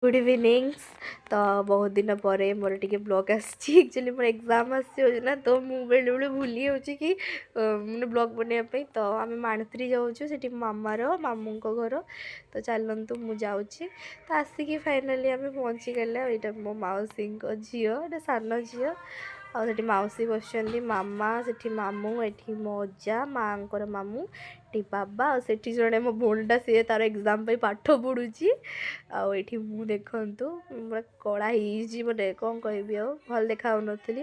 Good evenings. तो बहुत दिन पर मोर टे ब्लॉग आक्चुअली मोर एग्जाम आना तो मुझे बेले बेले भूली जाऊँगी कि मैंने ब्लॉग बनवाई। तो आम माणत्री जाऊँ से मामार मामू घर। तो चलतु मुझे जाऊँगी तो आसिक फाइनाली आम पहुँची गले। यहाँ मो मौसी झील सान झील आठ मौसी बस मामा से मामू ये मो अजा माँ मामू ये बाबा आठी जड़े मो भौणीटा सी तार एग्जाम पाठ पढ़ुची आठी मु देखु पूरा कला ही मैंने कौन कह भल देखा नी।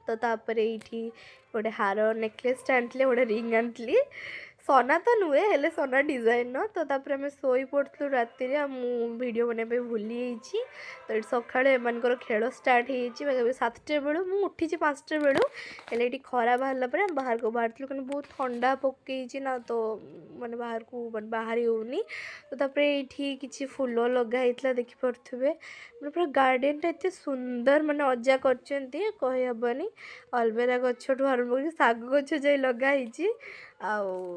तो तापर ये गोटे हार नेकलेस आनी गोटे रिंग आनी सोना तो नुहे हेले सोना डिजाइन तो तापर आम शोई पड़ू राति वीडियो बनवाई भूली जाइए। तो ये सका एम खेल स्टार्ट हो 7टा बेलू मुझे उठी 5टा बेलू हेले ये खरा बाहर पर बाहर को बाहर कहीं बहुत ठंडा पकई ना तो मैंने बाहर को बाहरी होनी। तो तापर ये किसी फूल लगाई देखिपे मैंने पूरा गार्डन टा एत सुंदर माने अजा करहबनी अलवेरा गछठू आरंभ कर शाग गछ जाए लगाई।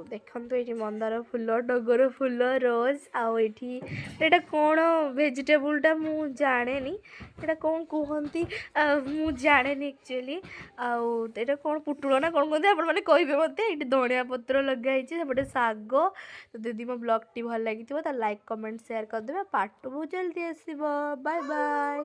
देखु ये मंदार फूल टगर फूल रोज आटा कौन भेजिटेबलटा मुझे जाने यहाँ कौन कहती मुझे जाने एक्चुअली आटा कौन पुटुल ना कौन कहते आपने कहे मत। ये धनिया पत्र लगाई सेपटे शाग। तो दीदी मो ब्लॉग टी भल लगी तो लाइक कमेंट शेयर करदे। पार्ट 2 बहुत जल्दी आसब। Bye bye.